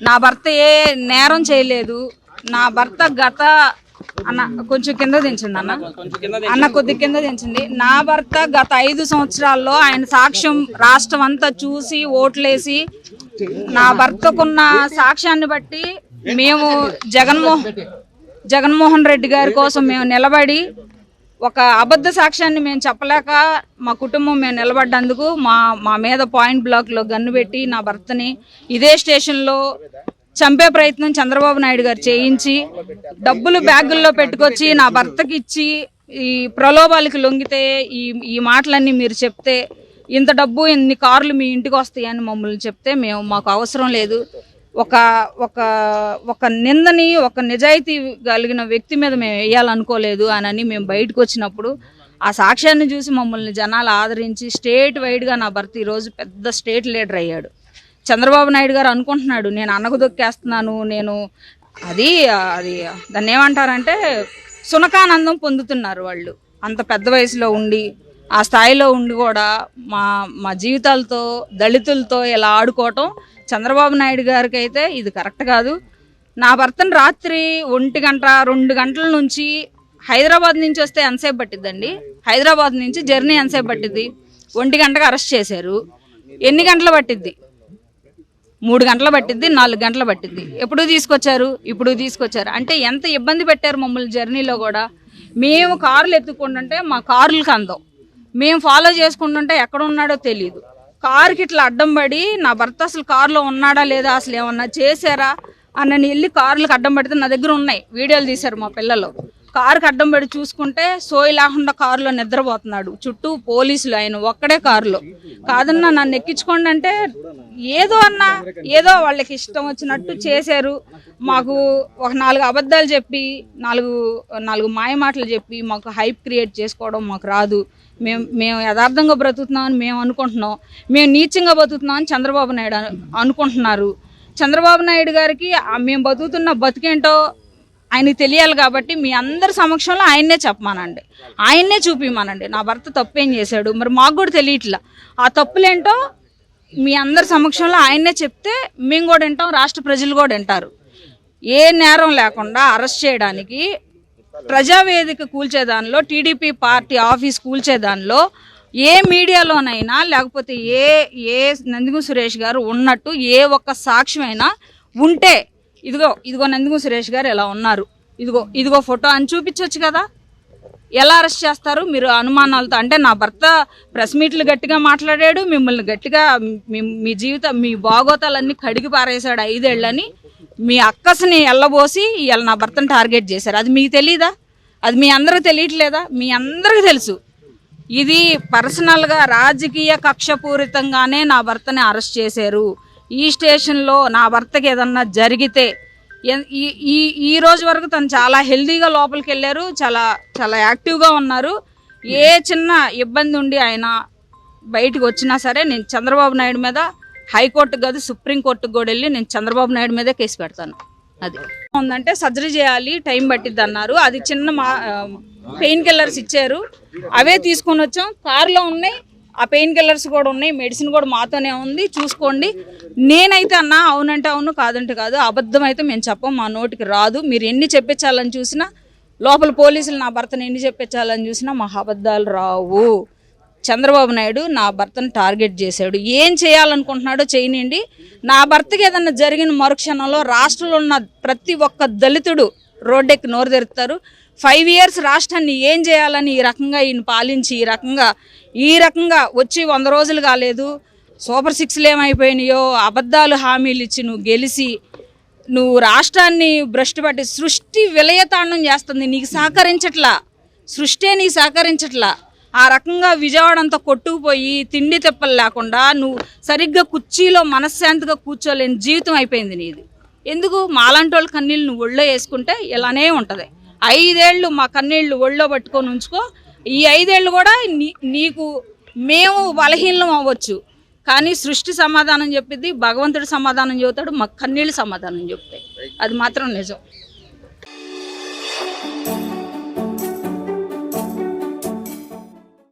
నా భర్త ఏ నేరం చేయలేదు. నా భర్త గత అన్న కొంచెం కింద దించండి అన్న కొద్ది కింద దించండి. నా భర్త గత 5 సంవత్సరాల్లో ఆయన సాక్ష్యం రాష్ట్రం అంతా చూసి ఓట్లేసి నా భర్తకున్న సాక్ష్యాన్ని బట్టి మేము జగన్మోహన్ రెడ్డి గారి కోసం మేము నిలబడి ఒక అబద్ధ సాక్ష్యాన్ని మేము చెప్పలేక మా కుటుంబం మేము నిలబడ్డందుకు మా మీద పాయింట్ బ్లాక్లో గన్ను పెట్టి నా భర్తని ఇదే స్టేషన్లో చంపే ప్రయత్నం చంద్రబాబు నాయుడు గారు చేయించి డబ్బులు బ్యాగుల్లో పెట్టుకొచ్చి నా భర్తకి ఇచ్చి ఈ ప్రలోభాలకి లొంగితే ఈ మాటలన్నీ మీరు చెప్తే ఇంత డబ్బు ఇన్ని కార్లు మీ ఇంటికి వస్తాయని మమ్మల్ని చెప్తే మాకు అవసరం లేదు. ఒక నిందని ఒక నిజాయితీ కలిగిన వ్యక్తి మీద మేము వేయాలనుకోలేదు అని మేము బయటకు వచ్చినప్పుడు ఆ సాక్ష్యాన్ని చూసి మమ్మల్ని జనాలు ఆదరించి స్టేట్ వైడ్గా నా భర్త ఈరోజు పెద్ద స్టేట్ లీడర్ అయ్యాడు. చంద్రబాబు నాయుడు గారు అనుకుంటున్నాడు నేను అన్నకు దొక్కేస్తున్నాను, నేను అది దాన్ని ఏమంటారంటే సునకానందం పొందుతున్నారు వాళ్ళు. అంత పెద్ద వయసులో ఉండి ఆ స్థాయిలో ఉండి కూడా మా జీవితాలతో దళితులతో ఇలా ఆడుకోవటం చంద్రబాబు నాయుడు గారికి అయితే ఇది కరెక్ట్ కాదు. నా భర్తను రాత్రి 1 గంట 2 గంటల నుంచి హైదరాబాద్ నుంచి వస్తే ఎంతసేపు పట్టిద్దండి? హైదరాబాద్ నుంచి జర్నీ ఎంతసేపు పట్టిద్ది? 1 గంటకు అరెస్ట్ చేశారు. ఎన్ని గంటలు పట్టిద్ది? 3 గంటలు పట్టిద్ది, 4 గంటలు పట్టిద్ది. ఇప్పుడు తీసుకొచ్చారు అంటే ఎంత ఇబ్బంది పెట్టారు మమ్మల్ని జర్నీలో కూడా. మేము కార్లు ఎత్తుకుంటుంటే మా కార్లకు అందం, మేము ఫాలో చేసుకుంటుంటే ఎక్కడ ఉన్నాడో తెలియదు. కారుకి ఇట్లా అడ్డం పడి నా భర్త అసలు కారులో ఉన్నాడా లేదా, అసలు ఏమన్నా చేశారా అన్నని వెళ్ళి కార్లకు అడ్డం పడితే నా దగ్గర ఉన్నాయి, వీడియోలు తీశారు మా పిల్లలు. కారుకి అడ్డం పడి చూసుకుంటే సోయి లేకుండా కారులో నిద్రపోతున్నాడు, చుట్టూ పోలీసులు, ఆయన ఒక్కడే కారులో. కాదన్నా నన్ను ఎక్కించుకోండి అంటే ఏదో వాళ్ళకి ఇష్టం వచ్చినట్టు చేశారు. మాకు ఒక 4 అబద్ధాలు చెప్పి 4 మాయ మాటలు చెప్పి మాకు హైప్ క్రియేట్ చేసుకోవడం మాకు రాదు. మేము యథార్థంగా బ్రతుకుతున్నామని మేము అనుకుంటున్నాం, మేము నీచంగా బతుకుతున్నామని చంద్రబాబు నాయుడు అనుకుంటున్నారు. చంద్రబాబు నాయుడు గారికి మేము బతుకుతున్న బతికేంటో ఆయనకి తెలియాలి కాబట్టి మీ అందరి సమక్షంలో ఆయన్నే చెప్పమానండి, ఆయన్నే చూపిమానండి. నా భర్త తప్పేం చేశాడు మరి మాకు కూడా తెలియట్లా. ఆ తప్పులేంటో మీ అందరి సమక్షంలో ఆయన్నే చెప్తే మేము కూడా వింటాం, రాష్ట్ర ప్రజలు కూడా వింటారు. ఏ నేరం లేకుండా అరెస్ట్ చేయడానికి ప్రజావేదిక కూల్చేదానిలో, టీడీపీ పార్టీ ఆఫీస్ కూల్చేదానిలో ఏ మీడియాలోనైనా లేకపోతే ఏ నందిగం సురేష్ గారు ఉన్నట్టు ఏ ఒక్క సాక్ష్యమైనా ఉంటే ఇదిగో నందిగం సురేష్ గారు ఎలా ఉన్నారు, ఇదిగో ఫోటో అని చూపించవచ్చు కదా. ఎలా అరెస్ట్ చేస్తారు మీరు అనుమానాలతో? అంటే నా భర్త ప్రెస్ మీట్లు గట్టిగా మాట్లాడాడు, మిమ్మల్ని గట్టిగా మీ బాగోతాలన్నీ కడిగి పారేశాడు 5 ఏళ్ళని మీ అక్కస్ని ఎల్లబోసి ఇవాళ నా భర్తను టార్గెట్ చేశారు. అది మీకు తెలీదా? అది మీ అందరికి తెలియట్లేదా? మీ అందరికీ తెలుసు. ఇది పర్సనల్గా రాజకీయ కక్షపూరితంగానే నా భర్తని అరెస్ట్ చేశారు. ఈ స్టేషన్లో నా భర్తకి ఏదన్నా జరిగితే ఈ రోజు వరకు తను చాలా హెల్దీగా లోపలికి వెళ్ళారు, చాలా చాలా యాక్టివ్గా ఉన్నారు. ఏ చిన్న ఇబ్బంది ఉండి ఆయన బయటకు వచ్చినా సరే నేను చంద్రబాబు నాయుడు మీద హైకోర్టుకు కాదు సుప్రీంకోర్టుకు కూడా వెళ్ళి నేను చంద్రబాబు నాయుడు మీదే కేసు పెడతాను. అది ఉందంటే సర్జరీ చేయాలి, టైం పట్టిద్ది అన్నారు. అది చిన్న పెయిన్ కిల్లర్స్ ఇచ్చారు, అవే తీసుకొని వచ్చాం. కారులో ఉన్నాయి, ఆ పెయిన్ కిల్లర్స్ కూడా ఉన్నాయి, మెడిసిన్ కూడా మాతోనే ఉంది, చూసుకోండి. నేనైతే అన్నా అవునంటే అవును, కాదంటే కాదు. అబద్ధం అయితే మేము చెప్పం, మా నోటికి రాదు. మీరు ఎన్ని చెప్పించాలని చూసినా, లోపల పోలీసులు నా భర్తను ఎన్ని చెప్పించాలని చూసినా మా అబద్ధాలు రావు. చంద్రబాబు నాయుడు నా భర్తను టార్గెట్ చేశాడు. ఏం చేయాలనుకుంటున్నాడో చేయనండి. నా భర్తకి ఏదన్నా జరిగిన మరుక్షణంలో రాష్ట్రంలో ఉన్న ప్రతి ఒక్క దళితుడు రోడ్డెక్కి నోరు తెరుస్తారు. 5 years రాష్ట్రాన్ని ఏం చేయాలని ఈ రకంగా ఈయన పాలించి ఈ రకంగా వచ్చి 100 రోజులు కాలేదు. సూపర్ 6లు ఏమైపోయినాయో, అబద్ధాలు హామీలు ఇచ్చి నువ్వు గెలిచి నువ్వు రాష్ట్రాన్ని భ్రష్టు పట్టి సృష్టి విలయతాండం చేస్తుంది. నీకు సహకరించట్లా, సృష్టి నీకు సహకరించట్లా. ఆ రకంగా విజయవాడ అంతా కొట్టుకుపోయి తిండి తెప్పలు లేకుండా నువ్వు సరిగ్గా కుర్చీలో మనశ్శాంతిగా కూర్చోలేని జీవితం అయిపోయింది నీది. ఎందుకు మాలాంటి వాళ్ళ కన్నీళ్ళు నువ్వు ఒళ్ళో వేసుకుంటే ఇలానే ఉంటుంది. 5 ఏళ్ళు మా కన్నీళ్ళు ఒళ్ళో పట్టుకొని ఉంచుకో. ఈ 5 ఏళ్ళు కూడా నీకు మేము బలహీనం అవ్వచ్చు, కానీ సృష్టి సమాధానం చెప్పిద్ది, భగవంతుడు సమాధానం చెబుతాడు, మా కన్నీళ్ళు సమాధానం చెప్తాయి. అది మాత్రం నిజం.